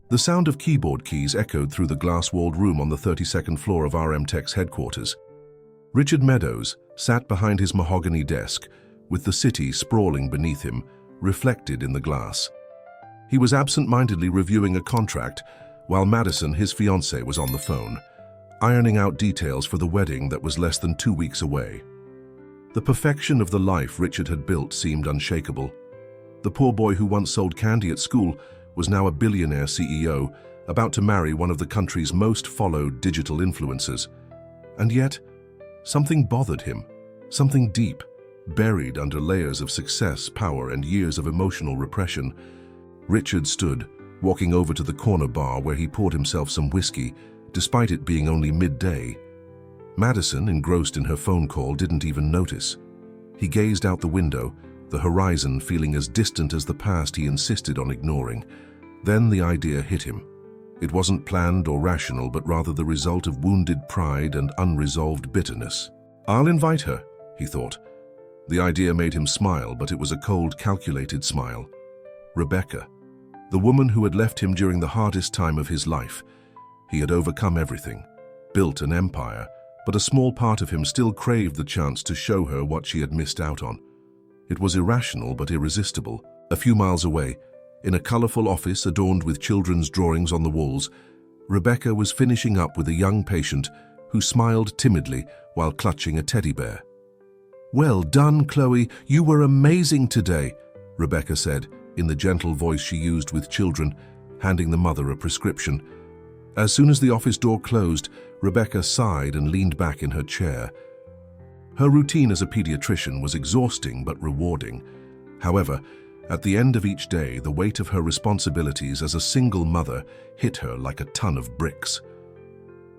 The sound of keyboard keys echoed through the glass-walled room on the 32nd floor of RM Tech's headquarters. Richard Meadows sat behind his mahogany desk, with the city sprawling beneath him, reflected in the glass. He was absent-mindedly reviewing a contract, while Madison, his fiancée, was on the phone, ironing out details for the wedding that was less than 2 weeks away. The perfection of the life Richard had built seemed unshakable. The poor boy who once sold candy at school was now a billionaire CEO, about to marry one of the country's most followed digital influencers. And yet, something bothered him, something deep, buried under layers of success, power, and years of emotional repression. Richard stood, walking over to the corner bar where he poured himself some whiskey, despite it being only midday. Madison, engrossed in her phone call, didn't even notice. He gazed out the window, the horizon feeling as distant as the past he insisted on ignoring. Then the idea hit him. It wasn't planned or rational, but rather the result of wounded pride and unresolved bitterness. "I'll invite her," he thought. The idea made him smile, but it was a cold, calculated smile. Rebecca, the woman who had left him during the hardest time of his life. He had overcome everything, built an empire, but a small part of him still craved the chance to show her what she had missed out on. It was irrational but irresistible. A few miles away, in a colorful office adorned with children's drawings on the walls, Rebecca was finishing up with a young patient who smiled timidly while clutching a teddy bear. "Well done, Chloe. You were amazing today," Rebecca said, in the gentle voice she used with children, handing the mother a prescription. As soon as the office door closed, Rebecca sighed and leaned back in her chair. Her routine as a pediatrician was exhausting but rewarding. However, at the end of each day, the weight of her responsibilities as a single mother hit her like a ton of bricks.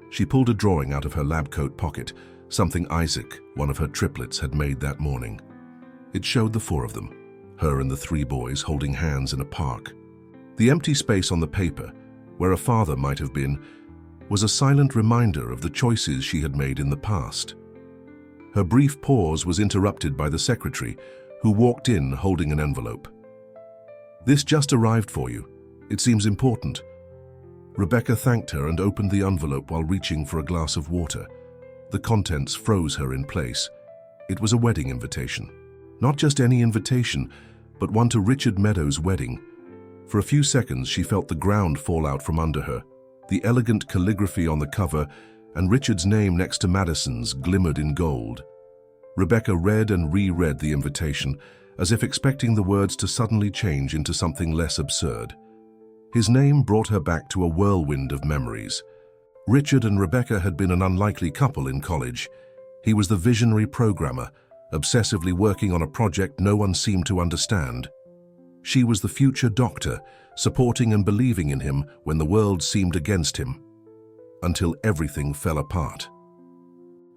She pulled a drawing out of her lab coat pocket, something Isaac, one of her triplets, had made that morning. It showed the four of them, her and the three boys, holding hands in a park. The empty space on the paper, where a father might have been, was a silent reminder of the choices she had made in the past. Her brief pause was interrupted by the secretary, who walked in holding an envelope. "This just arrived for you. It seems important." Rebecca thanked her and opened the envelope while reaching for a glass of water. The contents froze her in place. It was a wedding invitation. Not just any invitation, but one to Richard Meadows' wedding. For a few seconds, she felt the ground fall out from under her. The elegant calligraphy on the cover and Richard's name next to Madison's glimmered in gold. Rebecca read and reread the invitation, as if expecting the words to suddenly change into something less absurd. His name brought her back to a whirlwind of memories. Richard and Rebecca had been an unlikely couple in college. He was the visionary programmer, obsessively working on a project no one seemed to understand. She was the future doctor, supporting and believing in him when the world seemed against him, until everything fell apart.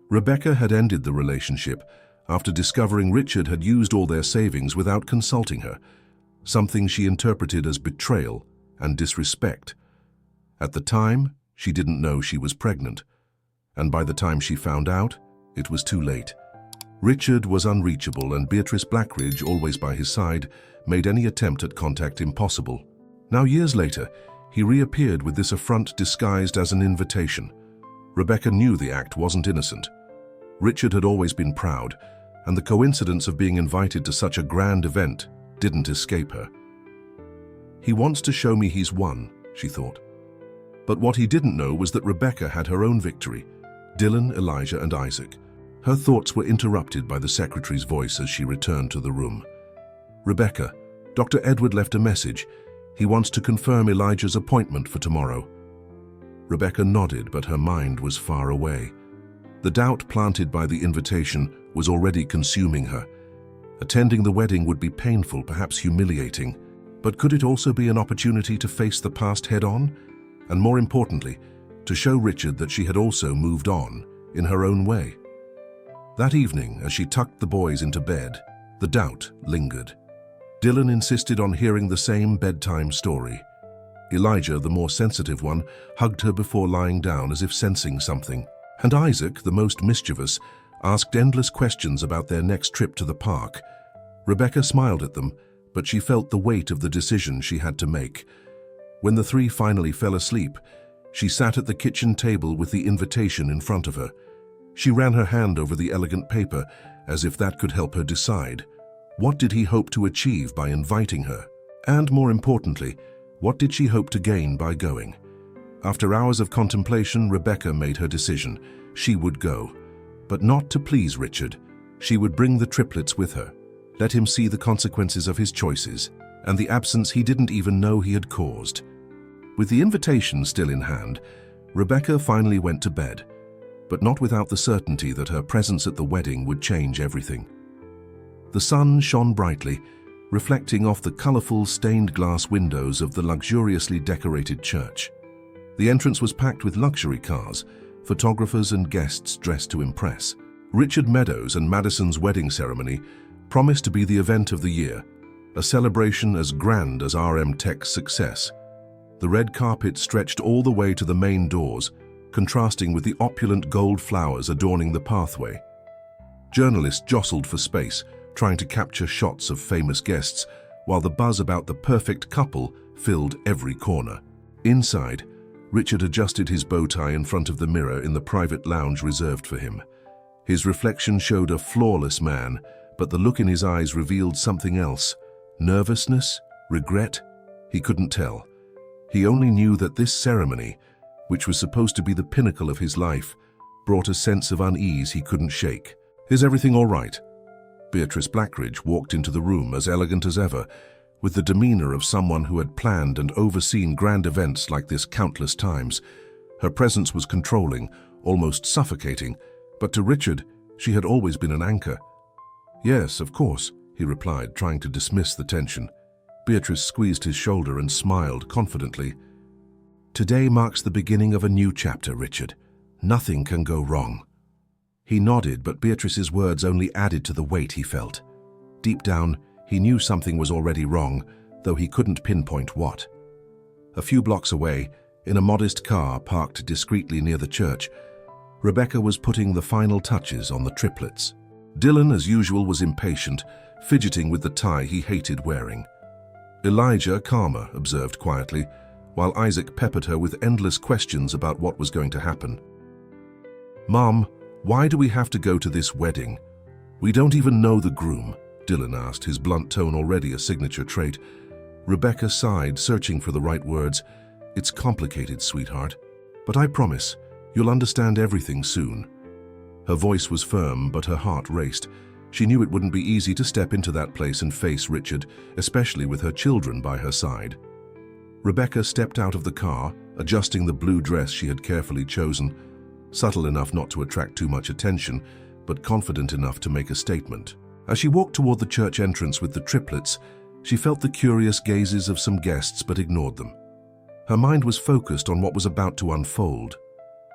Rebecca had ended the relationship after discovering Richard had used all their savings without consulting her, something she interpreted as betrayal and disrespect. At the time, she didn't know she was pregnant, and by the time she found out, it was too late. Richard was unreachable, and Beatrice Blackridge, always by his side, made any attempt at contact impossible. Now, years later, he reappeared with this affront disguised as an invitation. Rebecca knew the act wasn't innocent. Richard had always been proud, and the coincidence of being invited to such a grand event didn't escape her. "He wants to show me he's won," she thought. But what he didn't know was that Rebecca had her own victory: Dylan, Elijah, and Isaac. Her thoughts were interrupted by the secretary's voice as she returned to the room. "Rebecca, Dr. Edward left a message. He wants to confirm Elijah's appointment for tomorrow." Rebecca nodded, but her mind was far away. The doubt planted by the invitation was already consuming her. Attending the wedding would be painful, perhaps humiliating, but could it also be an opportunity to face the past head-on? And more importantly, to show Richard that she had also moved on, in her own way. That evening, as she tucked the boys into bed, the doubt lingered. Dylan insisted on hearing the same bedtime story. Elijah, the more sensitive one, hugged her before lying down as if sensing something. And Isaac, the most mischievous, asked endless questions about their next trip to the park. Rebecca smiled at them, but she felt the weight of the decision she had to make. When the three finally fell asleep, she sat at the kitchen table with the invitation in front of her. She ran her hand over the elegant paper as if that could help her decide. What did he hope to achieve by inviting her? And more importantly, what did she hope to gain by going? After hours of contemplation, Rebecca made her decision. She would go. But not to please Richard. She would bring the triplets with her. Let him see the consequences of his choices and the absence he didn't even know he had caused. With the invitation still in hand, Rebecca finally went to bed, but not without the certainty that her presence at the wedding would change everything. The sun shone brightly, reflecting off the colorful stained glass windows of the luxuriously decorated church. The entrance was packed with luxury cars, photographers and guests dressed to impress. Richard Meadows and Madison's wedding ceremony promised to be the event of the year, a celebration as grand as RM Tech's success. The red carpet stretched all the way to the main doors, contrasting with the opulent gold flowers adorning the pathway. Journalists jostled for space, trying to capture shots of famous guests, while the buzz about the perfect couple filled every corner. Inside, Richard adjusted his bow tie in front of the mirror in the private lounge reserved for him. His reflection showed a flawless man, but the look in his eyes revealed something else. Nervousness? Regret? He couldn't tell. He only knew that this ceremony, which was supposed to be the pinnacle of his life, brought a sense of unease he couldn't shake. "Is everything all right?" Beatrice Blackridge walked into the room as elegant as ever, with the demeanor of someone who had planned and overseen grand events like this countless times. Her presence was controlling, almost suffocating, but to Richard, she had always been an anchor. "Yes, of course," he replied, trying to dismiss the tension. Beatrice squeezed his shoulder and smiled confidently. "Today marks the beginning of a new chapter, Richard. Nothing can go wrong." He nodded, but Beatrice's words only added to the weight he felt. Deep down, he knew something was already wrong, though he couldn't pinpoint what. A few blocks away, in a modest car parked discreetly near the church, Rebecca was putting the final touches on the triplets. Dylan, as usual, was impatient, fidgeting with the tie he hated wearing. Elijah, calmer, observed quietly, while Isaac peppered her with endless questions about what was going to happen. "Mom, why do we have to go to this wedding? We don't even know the groom," Dylan asked, his blunt tone already a signature trait. Rebecca sighed, searching for the right words. "It's complicated, sweetheart, but I promise you'll understand everything soon." Her voice was firm, but her heart raced. She knew it wouldn't be easy to step into that place and face Richard, especially with her children by her side. Rebecca stepped out of the car, adjusting the blue dress she had carefully chosen, subtle enough not to attract too much attention, but confident enough to make a statement. As she walked toward the church entrance with the triplets, she felt the curious gazes of some guests but ignored them. Her mind was focused on what was about to unfold.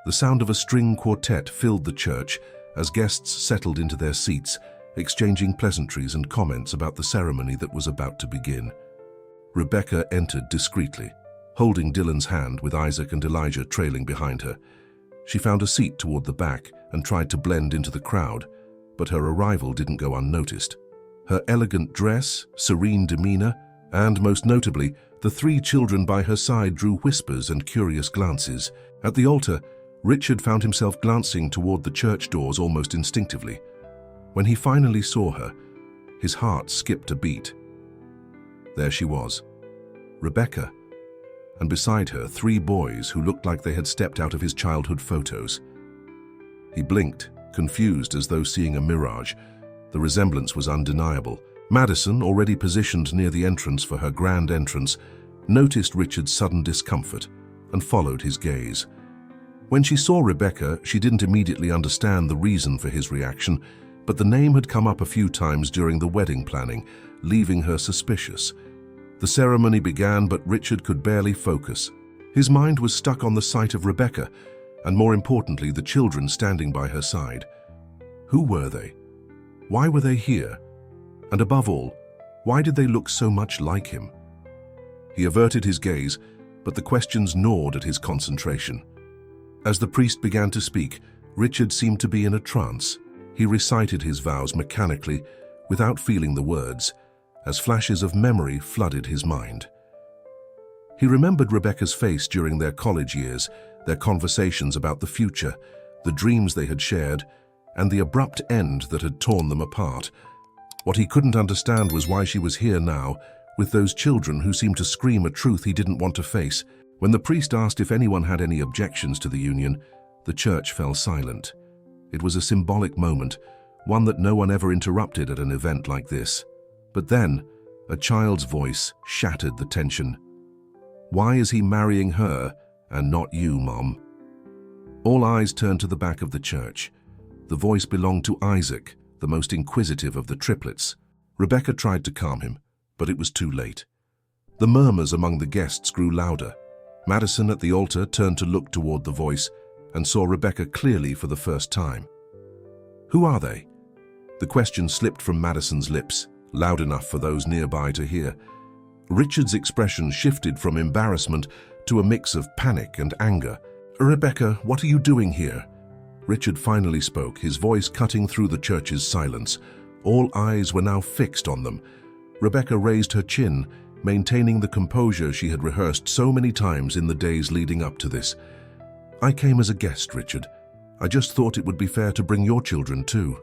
The sound of a string quartet filled the church as guests settled into their seats, exchanging pleasantries and comments about the ceremony that was about to begin. Rebecca entered discreetly, holding Dylan's hand with Isaac and Elijah trailing behind her. She found a seat toward the back and tried to blend into the crowd, but her arrival didn't go unnoticed. Her elegant dress, serene demeanor, and most notably, the three children by her side drew whispers and curious glances. At the altar, Richard found himself glancing toward the church doors almost instinctively. When he finally saw her, his heart skipped a beat. There she was, Rebecca, and beside her, three boys who looked like they had stepped out of his childhood photos. He blinked, confused as though seeing a mirage. The resemblance was undeniable. Madison, already positioned near the entrance for her grand entrance, noticed Richard's sudden discomfort and followed his gaze. When she saw Rebecca, she didn't immediately understand the reason for his reaction, but the name had come up a few times during the wedding planning, leaving her suspicious. The ceremony began, but Richard could barely focus. His mind was stuck on the sight of Rebecca, and more importantly, the children standing by her side. Who were they? Why were they here? And above all, why did they look so much like him? He averted his gaze, but the questions gnawed at his concentration. As the priest began to speak, Richard seemed to be in a trance. He recited his vows mechanically, without feeling the words, as flashes of memory flooded his mind. He remembered Rebecca's face during their college years, their conversations about the future, the dreams they had shared, and the abrupt end that had torn them apart. What he couldn't understand was why she was here now, with those children who seemed to scream a truth he didn't want to face. When the priest asked if anyone had any objections to the union, the church fell silent. It was a symbolic moment, one that no one ever interrupted at an event like this. But then, a child's voice shattered the tension. "Why is he marrying her and not you, Mom?" All eyes turned to the back of the church. The voice belonged to Isaac, the most inquisitive of the triplets. Rebecca tried to calm him, but it was too late. The murmurs among the guests grew louder. Madison at the altar turned to look toward the voice and saw Rebecca clearly for the first time. "Who are they?" The question slipped from Madison's lips, loud enough for those nearby to hear. Richard's expression shifted from embarrassment to a mix of panic and anger. "Rebecca, what are you doing here?" Richard finally spoke, his voice cutting through the church's silence. All eyes were now fixed on them. Rebecca raised her chin, maintaining the composure she had rehearsed so many times in the days leading up to this. "I came as a guest, Richard. I just thought it would be fair to bring your children too."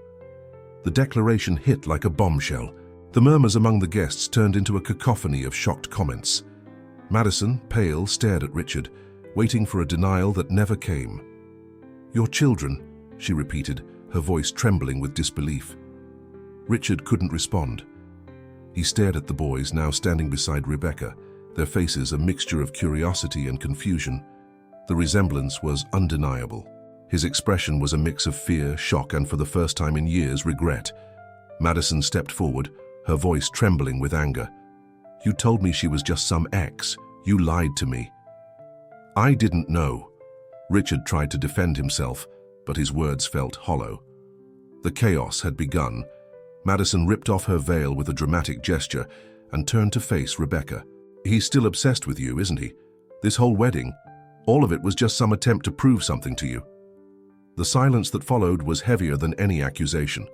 The declaration hit like a bombshell. The murmurs among the guests turned into a cacophony of shocked comments. Madison, pale, stared at Richard, waiting for a denial that never came. "Your children," she repeated, her voice trembling with disbelief. Richard couldn't respond. He stared at the boys now standing beside Rebecca, their faces a mixture of curiosity and confusion. The resemblance was undeniable. His expression was a mix of fear, shock, and for the first time in years, regret. Madison stepped forward, her voice trembling with anger. "You told me she was just some ex. You lied to me." "I didn't know." Richard tried to defend himself, but his words felt hollow. The chaos had begun. Madison ripped off her veil with a dramatic gesture and turned to face Rebecca. "He's still obsessed with you, isn't he? This whole wedding, all of it was just some attempt to prove something to you." The silence that followed was heavier than any accusation.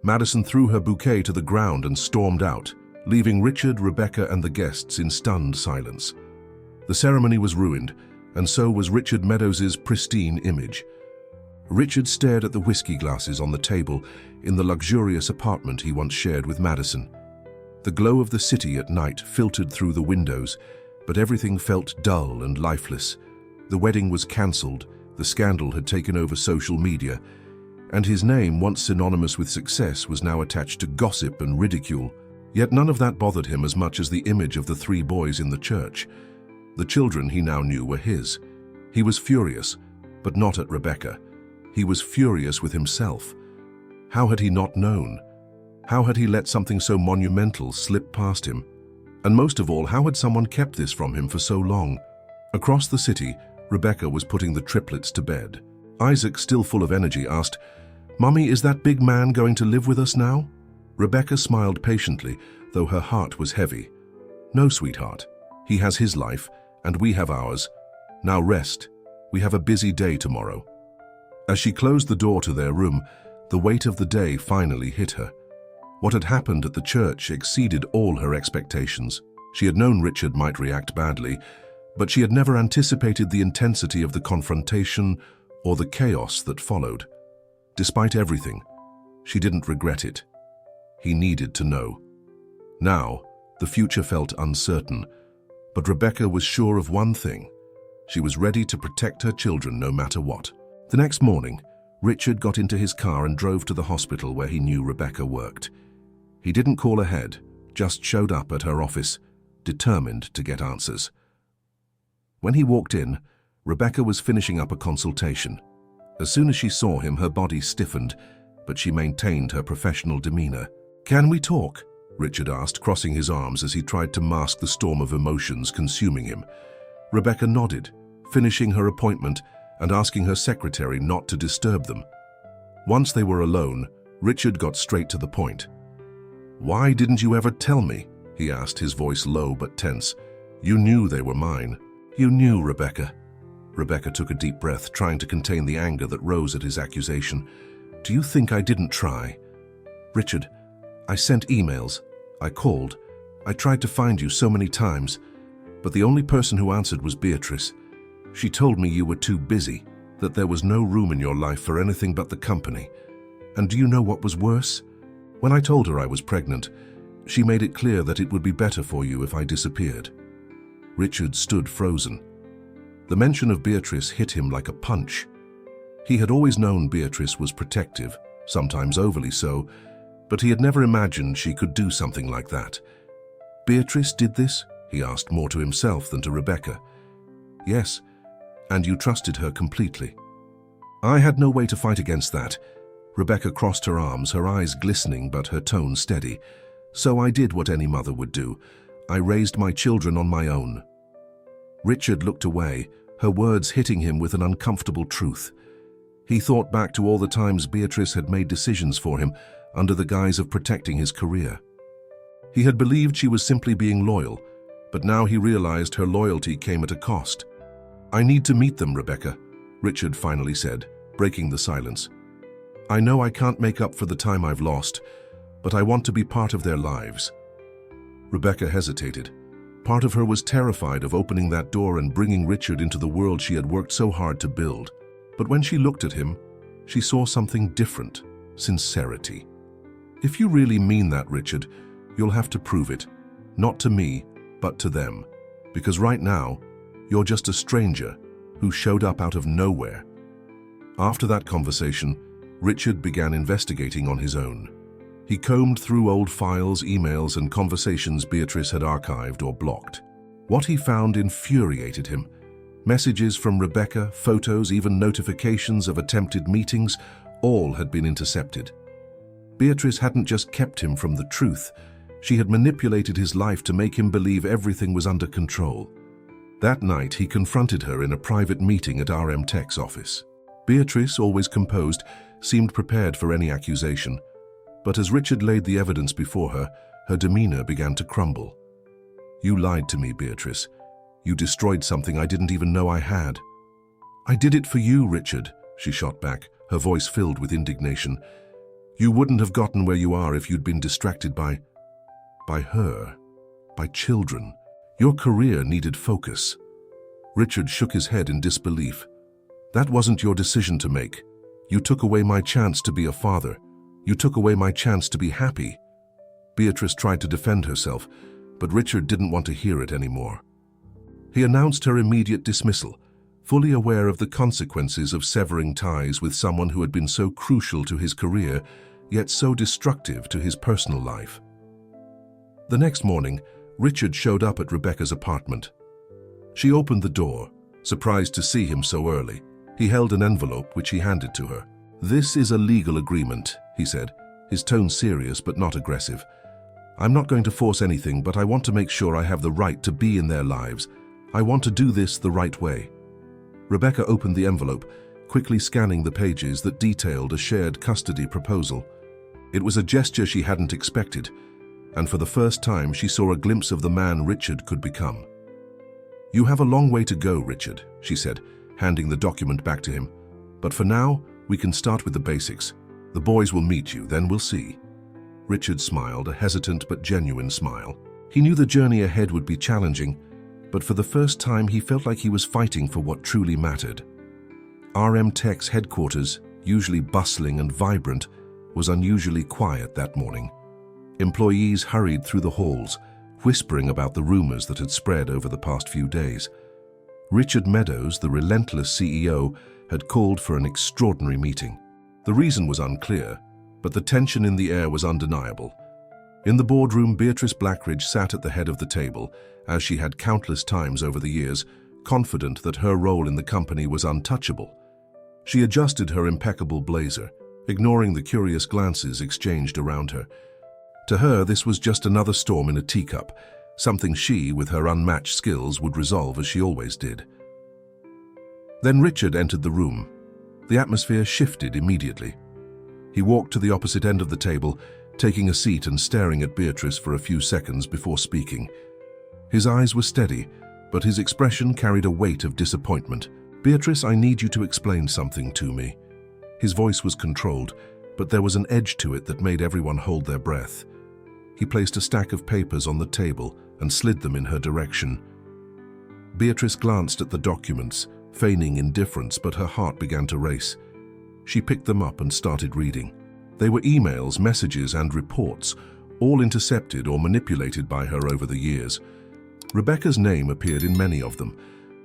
Madison threw her bouquet to the ground and stormed out, leaving Richard, Rebecca, and the guests in stunned silence. The ceremony was ruined, and so was Richard Meadows's pristine image. Richard stared at the whiskey glasses on the table in the luxurious apartment he once shared with Madison. The glow of the city at night filtered through the windows, but everything felt dull and lifeless. The wedding was cancelled, the scandal had taken over social media, and his name, once synonymous with success, was now attached to gossip and ridicule. Yet none of that bothered him as much as the image of the three boys in the church. The children, he now knew, were his. He was furious, but not at Rebecca. He was furious with himself. How had he not known? How had he let something so monumental slip past him? And most of all, how had someone kept this from him for so long? Across the city, Rebecca was putting the triplets to bed. Isaac, still full of energy, asked, "Mummy, is that big man going to live with us now?" Rebecca smiled patiently, though her heart was heavy. "No, sweetheart. He has his life, and we have ours. Now rest. We have a busy day tomorrow." As she closed the door to their room, the weight of the day finally hit her. What had happened at the church exceeded all her expectations. She had known Richard might react badly, but she had never anticipated the intensity of the confrontation or the chaos that followed. Despite everything, she didn't regret it. He needed to know. Now, the future felt uncertain, but Rebecca was sure of one thing. She was ready to protect her children no matter what. The next morning, Richard got into his car and drove to the hospital where he knew Rebecca worked. He didn't call ahead, just showed up at her office, determined to get answers. When he walked in, Rebecca was finishing up a consultation. As soon as she saw him, her body stiffened, but she maintained her professional demeanor. "Can we talk?" Richard asked, crossing his arms as he tried to mask the storm of emotions consuming him. Rebecca nodded, finishing her appointment and asking her secretary not to disturb them. Once they were alone, Richard got straight to the point. "Why didn't you ever tell me?" he asked, his voice low but tense. "You knew they were mine." "You knew, Rebecca." Rebecca took a deep breath, trying to contain the anger that rose at his accusation. "Do you think I didn't try?" "Richard, I sent emails. I called. I tried to find you so many times. but the only person who answered was Beatrice. She told me you were too busy, that there was no room in your life for anything but the company. And do you know what was worse? When I told her I was pregnant, she made it clear that it would be better for you if I disappeared. Richard stood frozen. The mention of Beatrice hit him like a punch. He had always known Beatrice was protective, sometimes overly so, but he had never imagined she could do something like that. Beatrice did this? He asked, more to himself than to Rebecca. Yes, and you trusted her completely. I had no way to fight against that. Rebecca crossed her arms, her eyes glistening but her tone steady. So I did what any mother would do. I raised my children on my own. Richard looked away, her words hitting him with an uncomfortable truth. He thought back to all the times Beatrice had made decisions for him under the guise of protecting his career. He had believed she was simply being loyal, but now he realized her loyalty came at a cost. I need to meet them, Rebecca, Richard finally said, breaking the silence. I know I can't make up for the time I've lost, but I want to be part of their lives. Rebecca hesitated. Part of her was terrified of opening that door and bringing Richard into the world she had worked so hard to build. But when she looked at him, she saw something different: sincerity. If you really mean that, Richard, you'll have to prove it. Not to me, but to them. Because right now, you're just a stranger who showed up out of nowhere. After that conversation, Richard began investigating on his own. He combed through old files, emails, and conversations Beatrice had archived or blocked. What he found infuriated him. Messages from Rebecca, photos, even notifications of attempted meetings, all had been intercepted. Beatrice hadn't just kept him from the truth, she had manipulated his life to make him believe everything was under control. That night, he confronted her in a private meeting at RM Tech's office. Beatrice, always composed, seemed prepared for any accusation. But as Richard laid the evidence before her, her demeanor began to crumble. You lied to me, Beatrice. You destroyed something I didn't even know I had. I did it for you, Richard, she shot back, her voice filled with indignation. You wouldn't have gotten where you are if you'd been distracted by her, by children. Your career needed focus. Richard shook his head in disbelief. That wasn't your decision to make. You took away my chance to be a father. You took away my chance to be happy. Beatrice tried to defend herself, but Richard didn't want to hear it anymore. He announced her immediate dismissal, fully aware of the consequences of severing ties with someone who had been so crucial to his career, yet so destructive to his personal life. The next morning, Richard showed up at Rebecca's apartment. She opened the door, surprised to see him so early. He held an envelope which he handed to her. This is a legal agreement, he said, his tone serious but not aggressive. I'm not going to force anything, but I want to make sure I have the right to be in their lives. I want to do this the right way. Rebecca opened the envelope, quickly scanning the pages that detailed a shared custody proposal. It was a gesture she hadn't expected, and for the first time she saw a glimpse of the man Richard could become. You have a long way to go, Richard, she said, handing the document back to him. But for now, we can start with the basics. The boys will meet you, then we'll see. Richard smiled, a hesitant but genuine smile. He knew the journey ahead would be challenging, but for the first time he felt like he was fighting for what truly mattered. RM Tech's headquarters, usually bustling and vibrant, was unusually quiet that morning. Employees hurried through the halls, whispering about the rumors that had spread over the past few days. Richard Meadows, the relentless CEO, had called for an extraordinary meeting. The reason was unclear, but the tension in the air was undeniable. In the boardroom, Beatrice Blackridge sat at the head of the table, as she had countless times over the years, confident that her role in the company was untouchable. She adjusted her impeccable blazer, ignoring the curious glances exchanged around her. To her, this was just another storm in a teacup, something she, with her unmatched skills, would resolve as she always did. Then Richard entered the room. The atmosphere shifted immediately. He walked to the opposite end of the table, taking a seat and staring at Beatrice for a few seconds before speaking. His eyes were steady, but his expression carried a weight of disappointment. Beatrice, I need you to explain something to me. His voice was controlled, but there was an edge to it that made everyone hold their breath. He placed a stack of papers on the table and slid them in her direction. Beatrice glanced at the documents, feigning indifference, but her heart began to race. She picked them up and started reading. They were emails, messages, and reports, all intercepted or manipulated by her over the years. Rebecca's name appeared in many of them.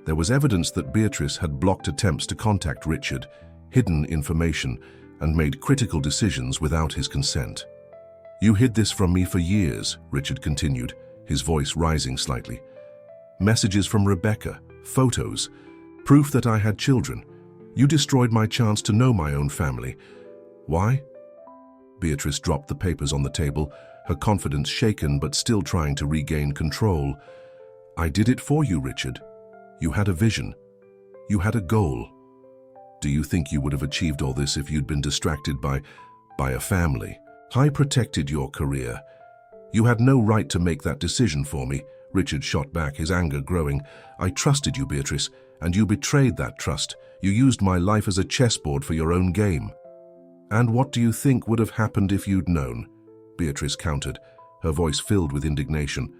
There was evidence that Beatrice had blocked attempts to contact Richard, hidden information, and made critical decisions without his consent. "You hid this from me for years," Richard continued, his voice rising slightly. "Messages from Rebecca, photos, proof that I had children. You destroyed my chance to know my own family. Why?" Beatrice dropped the papers on the table, her confidence shaken but still trying to regain control. "I did it for you, Richard. You had a vision. You had a goal. Do you think you would have achieved all this if you'd been distracted by a family? I protected your career. You had no right to make that decision for me," Richard shot back, his anger growing. "I trusted you, Beatrice, and you betrayed that trust. You used my life as a chessboard for your own game." "And what do you think would have happened if you'd known?" Beatrice countered, her voice filled with indignation.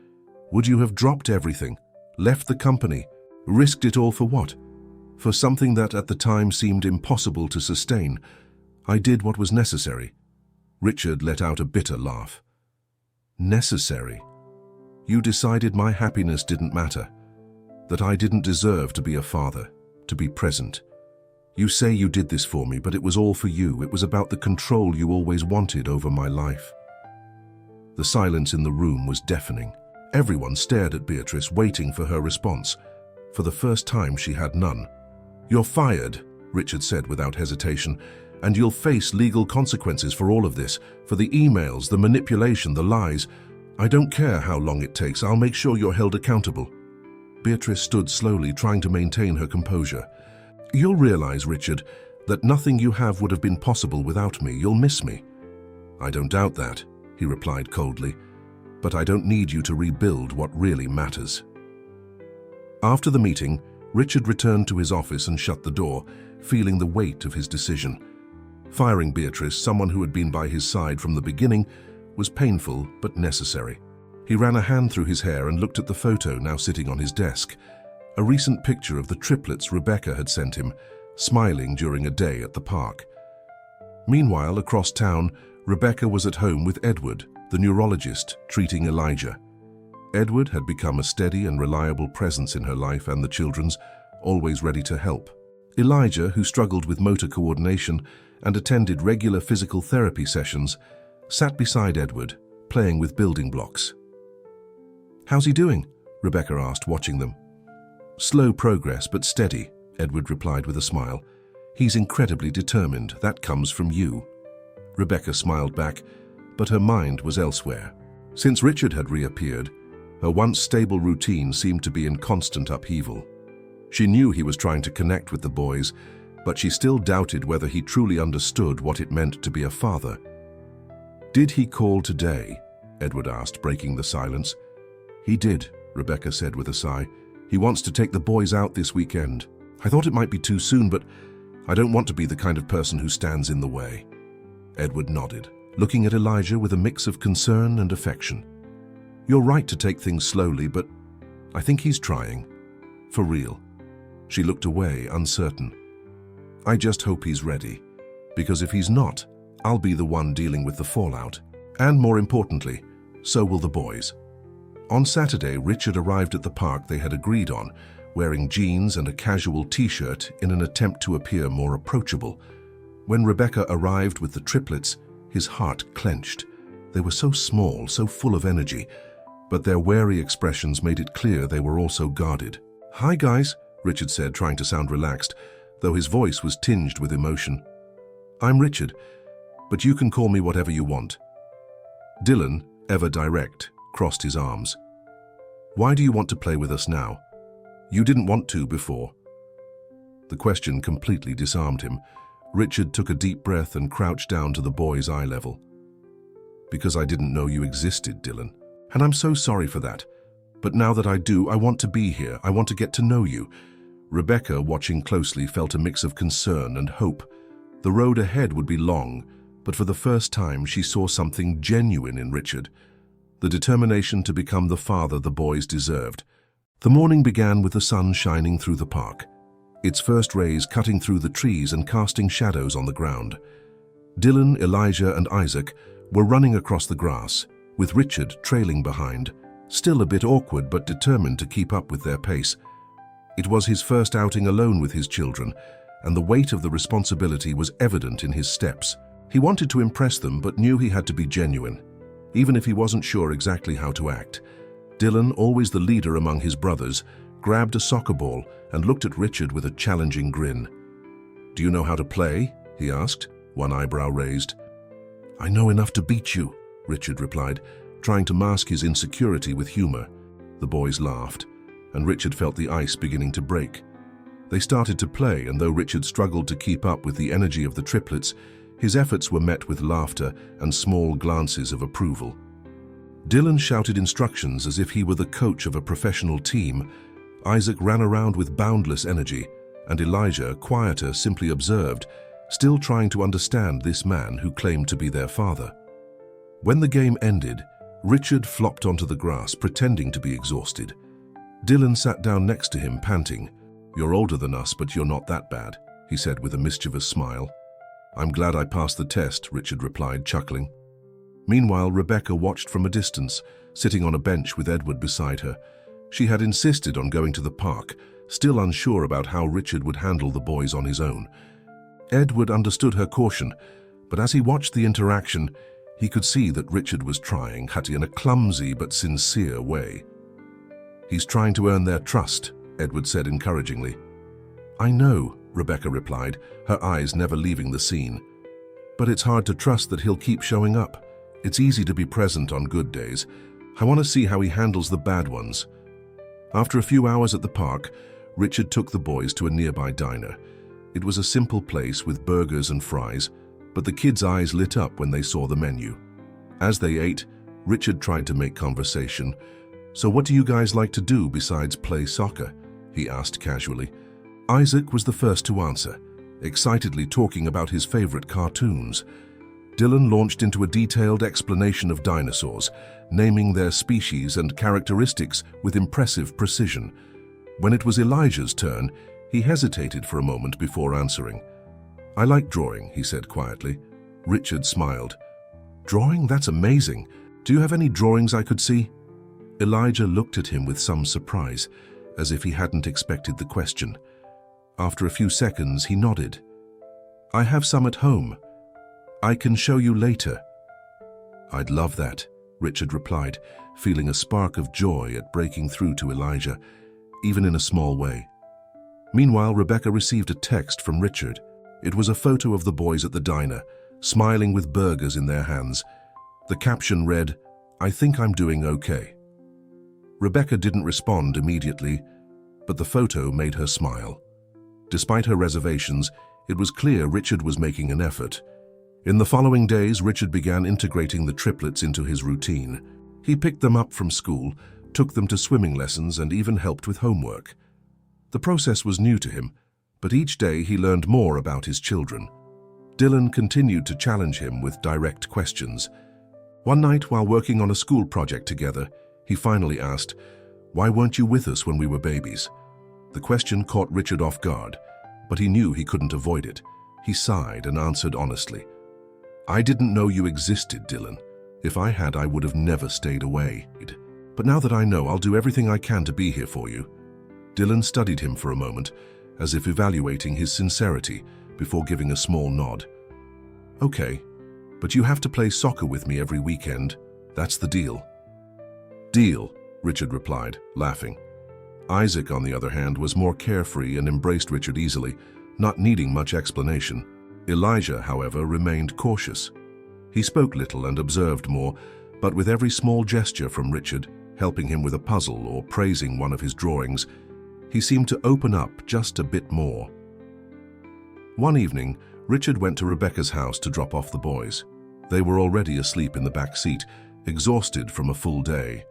"Would you have dropped everything, left the company, risked it all for what? For something that at the time seemed impossible to sustain. I did what was necessary." Richard let out a bitter laugh. "Necessary? You decided my happiness didn't matter, that I didn't deserve to be a father, to be present. You say you did this for me, but it was all for you. It was about the control you always wanted over my life." The silence in the room was deafening. Everyone stared at Beatrice, waiting for her response. For the first time, she had none. "You're fired," Richard said without hesitation, "and you'll face legal consequences for all of this, for the emails, the manipulation, the lies. I don't care how long it takes. I'll make sure you're held accountable." Beatrice stood slowly, trying to maintain her composure. "You'll realize, Richard, that nothing you have would have been possible without me. You'll miss me." "I don't doubt that," he replied coldly, "but I don't need you to rebuild what really matters." After the meeting, Richard returned to his office and shut the door, feeling the weight of his decision. Firing Beatrice, someone who had been by his side from the beginning, was painful but necessary. He ran a hand through his hair and looked at the photo now sitting on his desk. A recent picture of the triplets Rebecca had sent him, smiling during a day at the park. Meanwhile, across town, Rebecca was at home with Edward, the neurologist, treating Elijah. Edward had become a steady and reliable presence in her life and the children's, always ready to help. Elijah, who struggled with motor coordination and attended regular physical therapy sessions, sat beside Edward, playing with building blocks. "How's he doing?" Rebecca asked, watching them. "Slow progress, but steady," Edward replied with a smile. "He's incredibly determined. That comes from you." Rebecca smiled back, but her mind was elsewhere. Since Richard had reappeared, her once stable routine seemed to be in constant upheaval. She knew he was trying to connect with the boys, but she still doubted whether he truly understood what it meant to be a father. "Did he call today?" Edward asked, breaking the silence. "He did," Rebecca said with a sigh. "He wants to take the boys out this weekend. I thought it might be too soon, but I don't want to be the kind of person who stands in the way." Edward nodded, looking at Elijah with a mix of concern and affection. "You're right to take things slowly, but I think he's trying. For real." She looked away, uncertain. "I just hope he's ready, because if he's not, I'll be the one dealing with the fallout. And more importantly, so will the boys." On Saturday, Richard arrived at the park they had agreed on, wearing jeans and a casual t-shirt in an attempt to appear more approachable. When Rebecca arrived with the triplets, his heart clenched. They were so small, so full of energy, but their wary expressions made it clear they were also guarded. "Hi, guys," Richard said, trying to sound relaxed, though his voice was tinged with emotion. "I'm Richard, but you can call me whatever you want." Dylan, ever direct, crossed his arms. "Why do you want to play with us now? You didn't want to before." The question completely disarmed him. Richard took a deep breath and crouched down to the boy's eye level. "Because I didn't know you existed, Dylan. And I'm so sorry for that. But now that I do, I want to be here. I want to get to know you." Rebecca, watching closely, felt a mix of concern and hope. The road ahead would be long, but for the first time she saw something genuine in Richard. The determination to become the father the boys deserved. The morning began with the sun shining through the park, its first rays cutting through the trees and casting shadows on the ground. Dylan, Elijah, and Isaac were running across the grass, with Richard trailing behind, still a bit awkward but determined to keep up with their pace. It was his first outing alone with his children, and the weight of the responsibility was evident in his steps. He wanted to impress them but knew he had to be genuine, even if he wasn't sure exactly how to act. Dylan, always the leader among his brothers, grabbed a soccer ball and looked at Richard with a challenging grin. "Do you know how to play?" he asked, one eyebrow raised. "I know enough to beat you," Richard replied, trying to mask his insecurity with humor. The boys laughed, and Richard felt the ice beginning to break. They started to play, and though Richard struggled to keep up with the energy of the triplets, his efforts were met with laughter and small glances of approval. Dylan shouted instructions as if he were the coach of a professional team. Isaac ran around with boundless energy, and Elijah, quieter, simply observed, still trying to understand this man who claimed to be their father. When the game ended, Richard flopped onto the grass, pretending to be exhausted. Dylan sat down next to him, panting. "You're older than us, but you're not that bad," he said with a mischievous smile. "I'm glad I passed the test," Richard replied, chuckling. Meanwhile, Rebecca watched from a distance, sitting on a bench with Edward beside her. She had insisted on going to the park, still unsure about how Richard would handle the boys on his own. Edward understood her caution, but as he watched the interaction, he could see that Richard was trying, in a clumsy but sincere way. "He's trying to earn their trust," Edward said encouragingly. "I know," Rebecca replied, her eyes never leaving the scene. "But it's hard to trust that he'll keep showing up. It's easy to be present on good days. I want to see how he handles the bad ones." After a few hours at the park, Richard took the boys to a nearby diner. It was a simple place with burgers and fries, but the kids' eyes lit up when they saw the menu. As they ate, Richard tried to make conversation. "So what do you guys like to do besides play soccer?" he asked casually. Isaac was the first to answer, excitedly talking about his favorite cartoons. Dylan launched into a detailed explanation of dinosaurs, naming their species and characteristics with impressive precision. When it was Elijah's turn, he hesitated for a moment before answering. "I like drawing," he said quietly. Richard smiled. "Drawing? That's amazing. Do you have any drawings I could see?" Elijah looked at him with some surprise, as if he hadn't expected the question. After a few seconds, he nodded. "I have some at home. I can show you later." "I'd love that," Richard replied, feeling a spark of joy at breaking through to Elijah, even in a small way. Meanwhile, Rebecca received a text from Richard. It was a photo of the boys at the diner, smiling with burgers in their hands. The caption read, "I think I'm doing okay." Rebecca didn't respond immediately, but the photo made her smile. Despite her reservations, it was clear Richard was making an effort. In the following days, Richard began integrating the triplets into his routine. He picked them up from school, took them to swimming lessons, and even helped with homework. The process was new to him, but each day he learned more about his children. Dylan continued to challenge him with direct questions. One night, while working on a school project together, he finally asked, "Why weren't you with us when we were babies?" The question caught Richard off guard, but he knew he couldn't avoid it. He sighed and answered honestly, "I didn't know you existed, Dylan. If I had, I would have never stayed away. But now that I know, I'll do everything I can to be here for you." Dylan studied him for a moment, as if evaluating his sincerity, before giving a small nod. "Okay, but you have to play soccer with me every weekend. That's the deal." "Deal," Richard replied, laughing. Isaac, on the other hand, was more carefree and embraced Richard easily, not needing much explanation. Elijah, however, remained cautious. He spoke little and observed more, but with every small gesture from Richard, helping him with a puzzle or praising one of his drawings, he seemed to open up just a bit more. One evening, Richard went to Rebecca's house to drop off the boys. They were already asleep in the back seat, exhausted from a full day.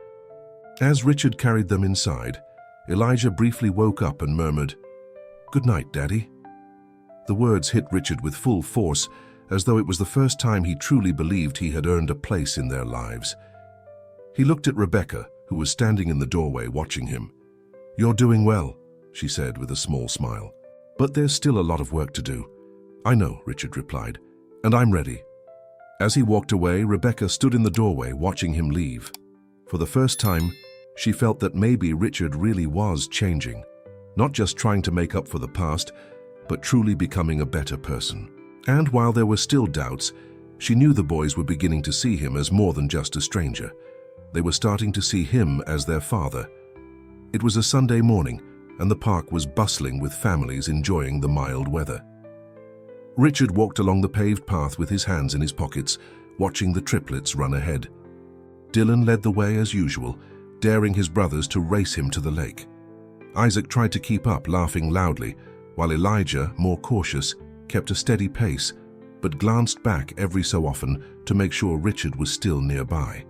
As Richard carried them inside, Elijah briefly woke up and murmured, "Good night, Daddy." The words hit Richard with full force, as though it was the first time he truly believed he had earned a place in their lives. He looked at Rebecca, who was standing in the doorway watching him. "You're doing well," she said with a small smile. "But there's still a lot of work to do." "I know," Richard replied, "and I'm ready." As he walked away, Rebecca stood in the doorway watching him leave. For the first time, she felt that maybe Richard really was changing, not just trying to make up for the past, but truly becoming a better person. And while there were still doubts, she knew the boys were beginning to see him as more than just a stranger. They were starting to see him as their father. It was a Sunday morning, and the park was bustling with families enjoying the mild weather. Richard walked along the paved path with his hands in his pockets, watching the triplets run ahead. Dylan led the way as usual, daring his brothers to race him to the lake. Isaac tried to keep up, laughing loudly, while Elijah, more cautious, kept a steady pace, but glanced back every so often to make sure Richard was still nearby.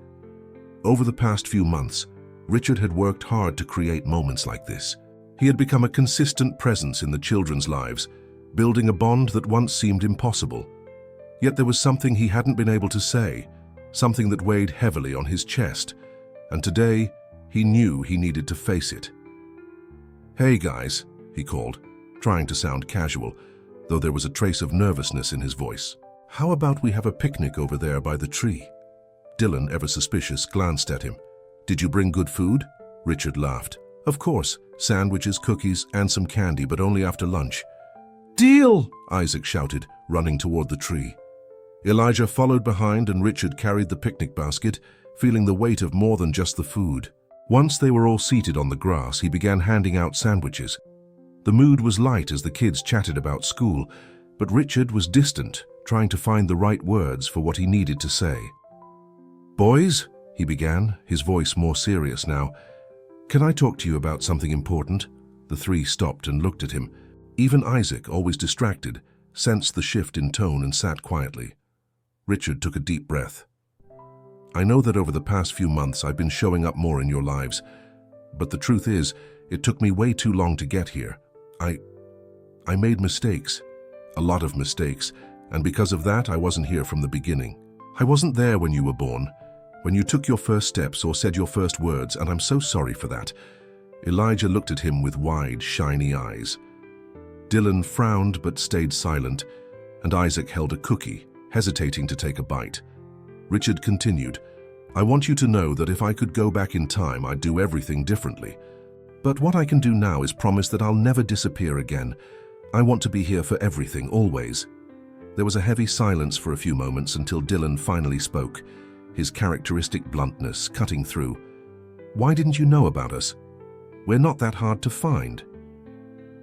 Over the past few months, Richard had worked hard to create moments like this. He had become a consistent presence in the children's lives, building a bond that once seemed impossible. Yet there was something he hadn't been able to say, something that weighed heavily on his chest, and today he knew he needed to face it. "Hey guys," he called, trying to sound casual, though there was a trace of nervousness in his voice. "How about we have a picnic over there by the tree?" Dylan, ever suspicious, glanced at him. "Did you bring good food?" Richard laughed. "Of course, sandwiches, cookies, and some candy, but only after lunch." "Deal!" Isaac shouted, running toward the tree. Elijah followed behind, and Richard carried the picnic basket, feeling the weight of more than just the food. Once they were all seated on the grass, he began handing out sandwiches. The mood was light as the kids chatted about school, but Richard was distant, trying to find the right words for what he needed to say. "Boys," he began, his voice more serious now, "can I talk to you about something important?" The three stopped and looked at him. Even Isaac, always distracted, sensed the shift in tone and sat quietly. Richard took a deep breath. "I know that over the past few months I've been showing up more in your lives, but the truth is, it took me way too long to get here. I made mistakes, a lot of mistakes, and because of that I wasn't here from the beginning. I wasn't there when you were born, when you took your first steps or said your first words, and I'm so sorry for that." Elijah looked at him with wide, shiny eyes. Dylan frowned but stayed silent, and Isaac held a cookie, hesitating to take a bite. Richard continued, "I want you to know that if I could go back in time, I'd do everything differently. But what I can do now is promise that I'll never disappear again. I want to be here for everything, always." There was a heavy silence for a few moments until Dylan finally spoke, his characteristic bluntness cutting through. "Why didn't you know about us? We're not that hard to find."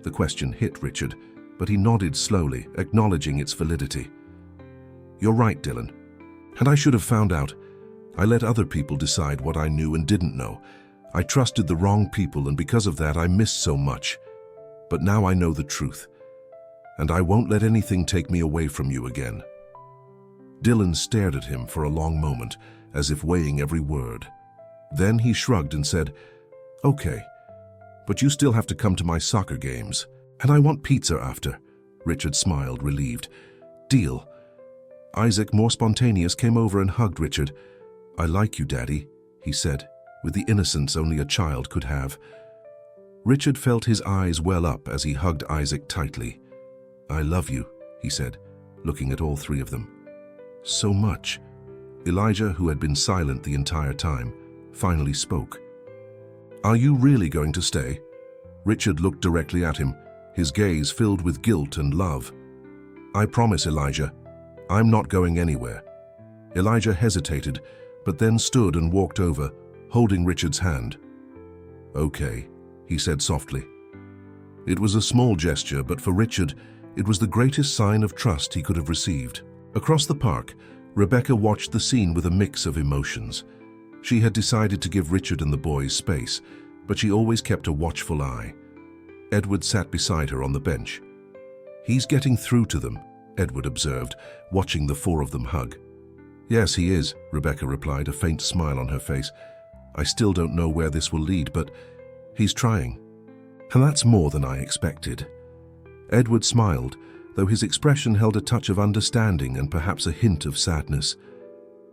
The question hit Richard, but he nodded slowly, acknowledging its validity. "You're right, Dylan. And I should have found out. I let other people decide what I knew and didn't know. I trusted the wrong people, and because of that I missed so much. But now I know the truth, and I won't let anything take me away from you again." Dylan stared at him for a long moment, as if weighing every word. Then he shrugged and said, "Okay, but you still have to come to my soccer games, and I want pizza after." Richard smiled, relieved. "Deal." Isaac, more spontaneous, came over and hugged Richard. "I like you, Daddy," he said, with the innocence only a child could have. Richard felt his eyes well up as he hugged Isaac tightly. "I love you," he said, looking at all three of them. "So much." Elijah, who had been silent the entire time, finally spoke. "Are you really going to stay?" Richard looked directly at him, his gaze filled with guilt and love. "I promise, Elijah. I'm not going anywhere." Elijah hesitated, but then stood and walked over, holding Richard's hand. "Okay," he said softly. It was a small gesture, but for Richard, it was the greatest sign of trust he could have received. Across the park, Rebecca watched the scene with a mix of emotions. She had decided to give Richard and the boys space, but she always kept a watchful eye. Edward sat beside her on the bench. "He's getting through to them," Edward observed, watching the four of them hug. "Yes, he is," Rebecca replied, a faint smile on her face. "I still don't know where this will lead, but he's trying. And that's more than I expected." Edward smiled, though his expression held a touch of understanding and perhaps a hint of sadness.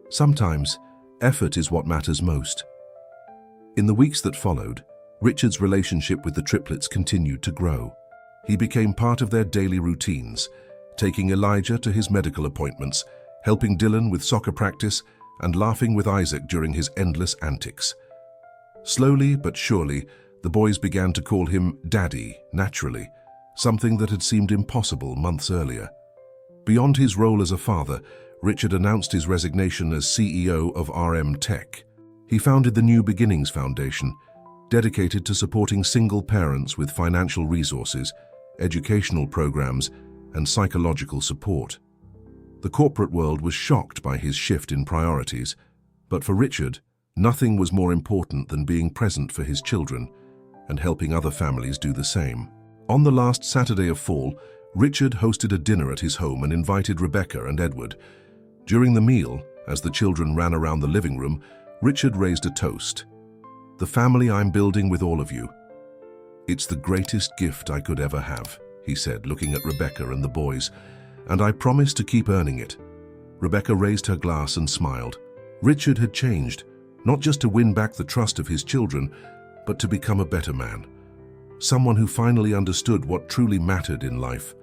Sometimes, effort is what matters most. In the weeks that followed, Richard's relationship with the triplets continued to grow. He became part of their daily routines, taking Elijah to his medical appointments, helping Dylan with soccer practice, and laughing with Isaac during his endless antics. Slowly but surely, the boys began to call him Daddy, naturally, something that had seemed impossible months earlier. Beyond his role as a father, Richard announced his resignation as CEO of RM Tech. He founded the New Beginnings Foundation, dedicated to supporting single parents with financial resources, educational programs, and psychological support. The corporate world was shocked by his shift in priorities, but for Richard, nothing was more important than being present for his children and helping other families do the same. On the last Saturday of fall, Richard hosted a dinner at his home and invited Rebecca and Edward. During the meal, as the children ran around the living room, Richard raised a toast. "The family I'm building with all of you. It's the greatest gift I could ever have," he said, looking at Rebecca and the boys, "and I promise to keep earning it." Rebecca raised her glass and smiled. Richard had changed, not just to win back the trust of his children, but to become a better man. Someone who finally understood what truly mattered in life.